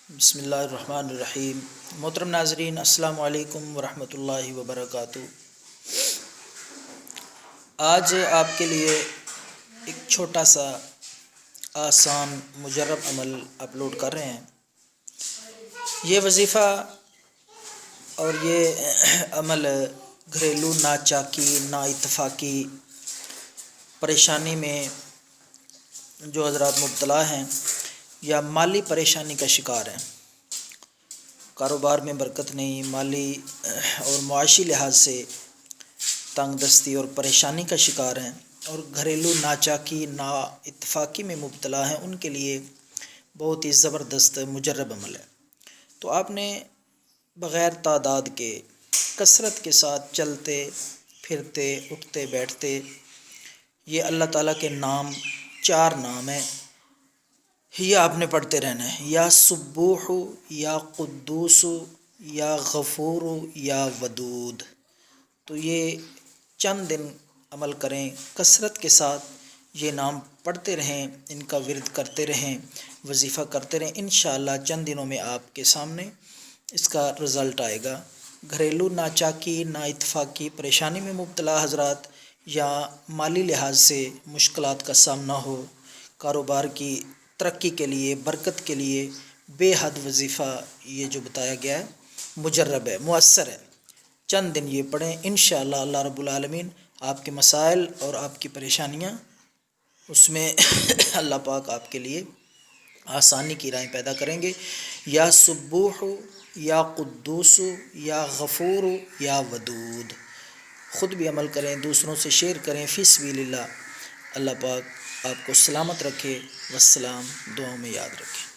بسم اللہ الرحمن الرحیم۔ محترم ناظرین، السلام علیکم ورحمۃ اللہ وبرکاتہ۔ آج آپ کے لیے ایک چھوٹا سا آسان مجرب عمل اپلوڈ کر رہے ہیں۔ یہ وظیفہ اور یہ عمل گھریلو ناچاکی، نا اتفاقی پریشانی میں جو حضرات مبتلا ہیں یا مالی پریشانی کا شکار ہیں، کاروبار میں برکت نہیں، مالی اور معاشی لحاظ سے تنگ دستی اور پریشانی کا شکار ہیں، اور گھریلو ناچاکی، نا اتفاقی میں مبتلا ہیں، ان کے لیے بہت ہی زبردست مجرب عمل ہے۔ تو آپ نے بغیر تعداد کے کثرت کے ساتھ چلتے پھرتے اٹھتے بیٹھتے یہ اللہ تعالیٰ کے نام 4 نام ہیں، یہ آپ نے پڑھتے رہنا ہے۔ یا سبوح، یا قدوس، یا غفور، یا ودود۔ تو یہ چند دن عمل کریں، کثرت کے ساتھ یہ نام پڑھتے رہیں، ان کا ورد کرتے رہیں، وظیفہ کرتے رہیں، انشاءاللہ چند دنوں میں آپ کے سامنے اس کا رزلٹ آئے گا۔ گھریلو ناچاکی، نا اتفاقی پریشانی میں مبتلا حضرات یا مالی لحاظ سے مشکلات کا سامنا ہو، کاروبار کی ترقی کے لیے، برکت کے لیے بے حد وظیفہ یہ جو بتایا گیا ہے مجرب ہے، مؤثر ہے۔ چند دن یہ پڑھیں، انشاءاللہ اللہ رب العالمین آپ کے مسائل اور آپ کی پریشانیاں اس میں اللہ پاک آپ کے لیے آسانی کی راہیں پیدا کریں گے۔ یا سبوح، یا قدوس، یا غفور، یا ودود۔ خود بھی عمل کریں، دوسروں سے شیئر کریں فی سبیل اللہ۔ اللہ پاک آپ کو سلامت رکھے۔ والسلام، دعاؤں میں یاد رکھیں۔